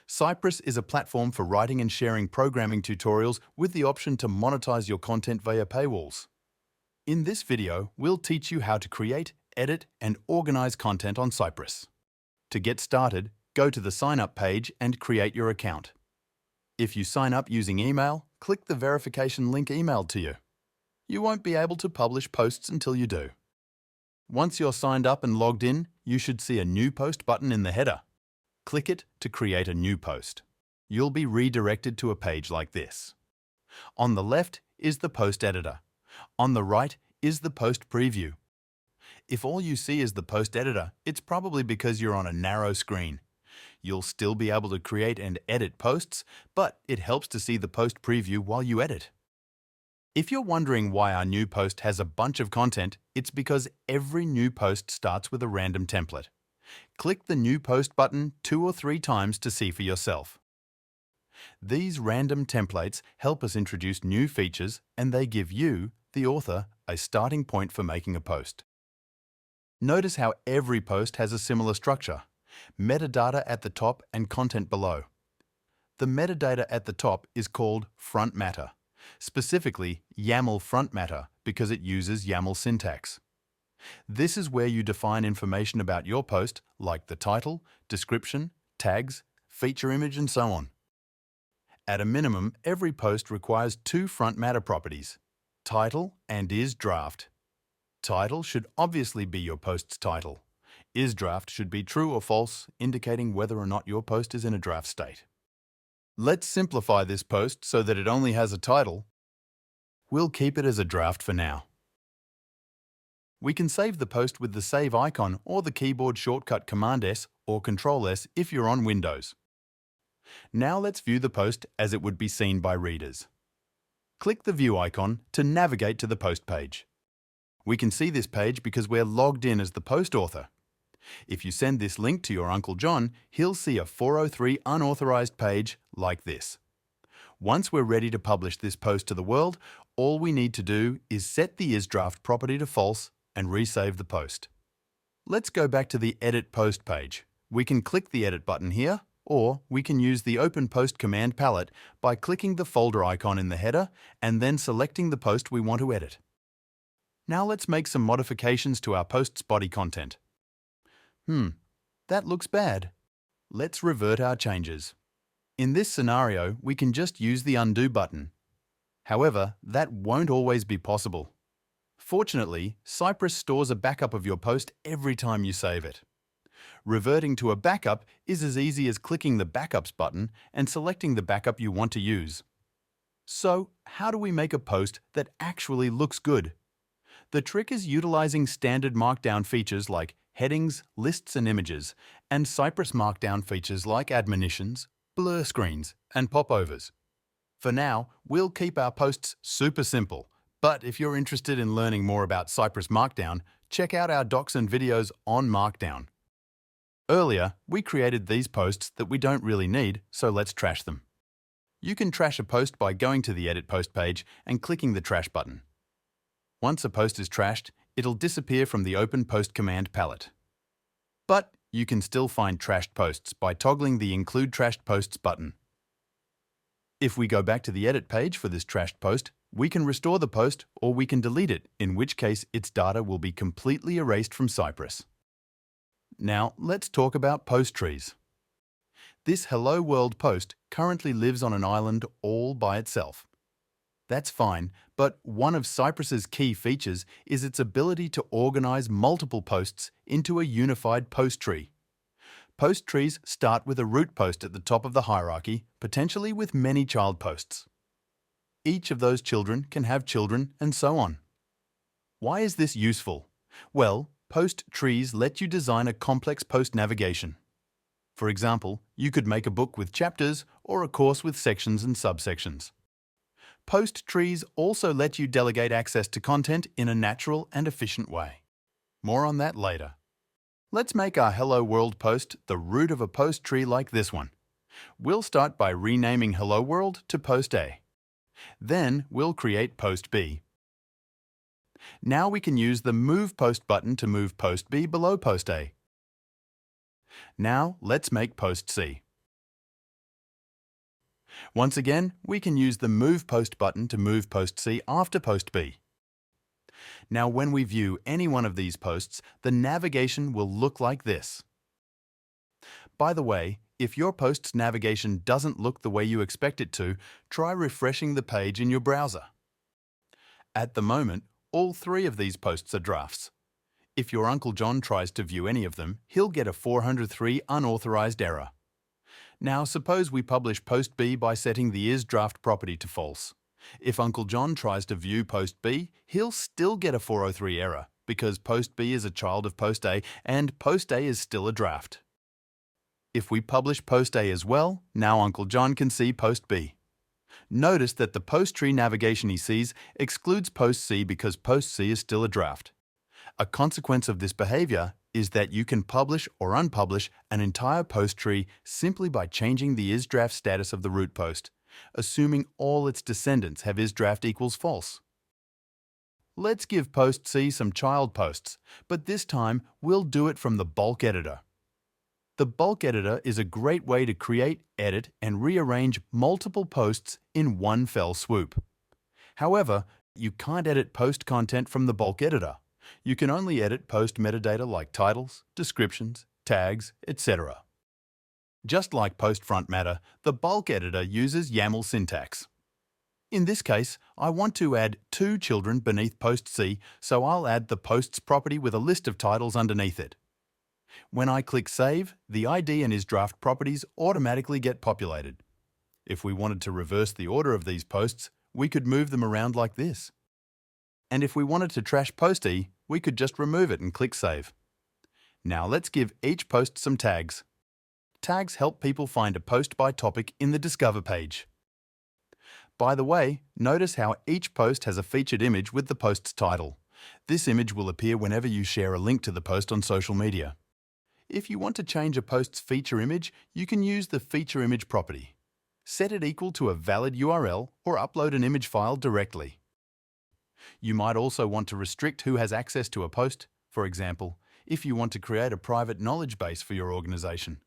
Scipress is a platform for writing and sharing programming tutorials with the option to monetize your content via paywalls. In this video, we'll teach you how to create, edit, and organize content on Scipress. To get started, go to the Sign Up page and create your account. If you sign up using email, click the verification link emailed to you. You won't be able to publish posts until you do. Once you're signed up and logged in, you should see a New Post button in the header. Click it to create a new post. You'll be redirected to a page like this. On the left is the post editor. On the right is the post preview. If all you see is the post editor, it's probably because you're on a narrow screen. You'll still be able to create and edit posts, but it helps to see the post preview while you edit. If you're wondering why our new post has a bunch of content, it's because every new post starts with a random template. Click the New Post button 2 or 3 times to see for yourself. These random templates help us introduce new features, and they give you, the author, a starting point for making a post. Notice how every post has a similar structure: metadata at the top and content below. The metadata at the top is called front matter, specifically YAML front matter because it uses YAML syntax. This is where you define information about your post, like the title, description, tags, feature image, and so on. At a minimum, every post requires 2 front matter properties: title and isDraft. Title should obviously be your post's title. IsDraft should be true or false, indicating whether or not your post is in a draft state. Let's simplify this post so that it only has a title. We'll keep it as a draft for now. We can save the post with the Save icon or the keyboard shortcut Command-S or Control-S if you're on Windows. Now let's view the post as it would be seen by readers. Click the View icon to navigate to the post page. We can see this page because we're logged in as the post author. If you send this link to your Uncle John, he'll see a 403 unauthorized page like this. Once we're ready to publish this post to the world, all we need to do is set the isDraft property to false and resave the post. Let's go back to the Edit Post page. We can click the Edit button here, or we can use the Open Post command palette by clicking the folder icon in the header and then selecting the post we want to edit. Now let's make some modifications to our post's body content. That looks bad. Let's revert our changes. In this scenario, we can just use the Undo button. However, that won't always be possible. Fortunately, Scipress stores a backup of your post every time you save it. Reverting to a backup is as easy as clicking the Backups button and selecting the backup you want to use. So, how do we make a post that actually looks good? The trick is utilizing standard Markdown features like headings, lists, and images, and Scipress Markdown features like admonitions, blur screens, and popovers. For now, we'll keep our posts super simple, but if you're interested in learning more about Scipress Markdown, check out our docs and videos on Markdown. Earlier, we created these posts that we don't really need, so let's trash them. You can trash a post by going to the Edit Post page and clicking the Trash button. Once a post is trashed, it'll disappear from the Open Post command palette. But you can still find trashed posts by toggling the Include Trashed Posts button. If we go back to the Edit page for this trashed post, we can restore the post or we can delete it, in which case its data will be completely erased from Scipress. Now let's talk about post trees. This Hello World post currently lives on an island all by itself. That's fine, but one of Scipress's key features is its ability to organize multiple posts into a unified post tree. Post trees start with a root post at the top of the hierarchy, potentially with many child posts. Each of those children can have children, and so on. Why is this useful? Well, post trees let you design a complex post navigation. For example, you could make a book with chapters or a course with sections and subsections. Post trees also let you delegate access to content in a natural and efficient way. More on that later. Let's make our Hello World post the root of a post tree like this one. We'll start by renaming Hello World to Post A. Then we'll create Post B. Now we can use the Move Post button to move Post B below Post A. Now let's make Post C. Once again, we can use the Move Post button to move Post C after Post B. Now, when we view any one of these posts, the navigation will look like this. By the way, if your post's navigation doesn't look the way you expect it to, try refreshing the page in your browser. At the moment, all 3 of these posts are drafts. If your Uncle John tries to view any of them, he'll get a 403 unauthorized error. Now, suppose we publish Post B by setting the isDraft property to false. If Uncle John tries to view Post B, he'll still get a 403 error because Post B is a child of Post A and Post A is still a draft. If we publish Post A as well, now Uncle John can see Post B. Notice that the post tree navigation he sees excludes Post C because Post C is still a draft. A consequence of this behavior is that you can publish or unpublish an entire post tree simply by changing the isDraft status of the root post, assuming all its descendants have isDraft equals false. Let's give Post C some child posts, but this time we'll do it from the bulk editor. The bulk editor is a great way to create, edit, and rearrange multiple posts in one fell swoop. However, you can't edit post content from the bulk editor. You can only edit post metadata like titles, descriptions, tags, etc. Just like post front matter, the bulk editor uses YAML syntax. In this case, I want to add 2 children beneath Post C, so I'll add the posts property with a list of titles underneath it. When I click Save, the ID and isDraft properties automatically get populated. If we wanted to reverse the order of these posts, we could move them around like this. And if we wanted to trash Post E, we could just remove it and click Save. Now let's give each post some tags. Tags help people find a post by topic in the Discover page. By the way, notice how each post has a featured image with the post's title. This image will appear whenever you share a link to the post on social media. If you want to change a post's feature image, you can use the feature image property. Set it equal to a valid URL or upload an image file directly. You might also want to restrict who has access to a post, for example, if you want to create a private knowledge base for your organization.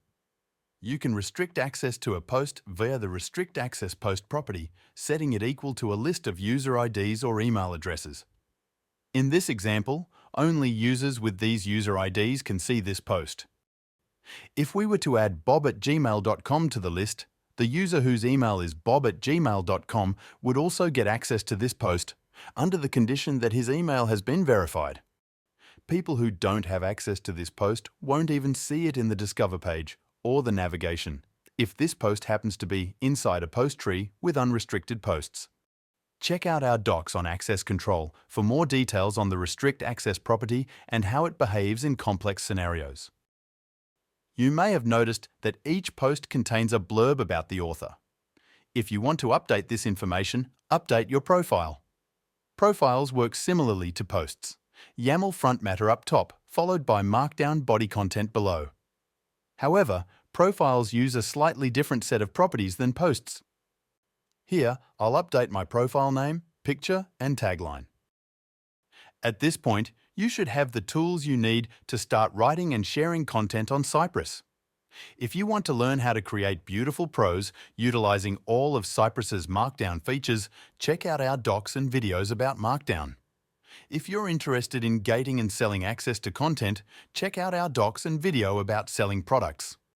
You can restrict access to a post via the Restrict Access Post property, setting it equal to a list of user IDs or email addresses. In this example, only users with these user IDs can see this post. If we were to add bob@gmail.com to the list, the user whose email is bob@gmail.com would also get access to this post, under the condition that his email has been verified. People who don't have access to this post won't even see it in the Discover page or the navigation, if this post happens to be inside a post tree with unrestricted posts. Check out our docs on access control for more details on the Restrict Access property and how it behaves in complex scenarios. You may have noticed that each post contains a blurb about the author. If you want to update this information, update your profile. Profiles work similarly to posts. YAML front matter up top, followed by Markdown body content below. However, profiles use a slightly different set of properties than posts. Here, I'll update my profile name, picture, and tagline. At this point, you should have the tools you need to start writing and sharing content on Scipress. If you want to learn how to create beautiful prose utilizing all of Scipress's Markdown features, check out our docs and videos about Markdown. If you're interested in gating and selling access to content, check out our docs and video about selling products.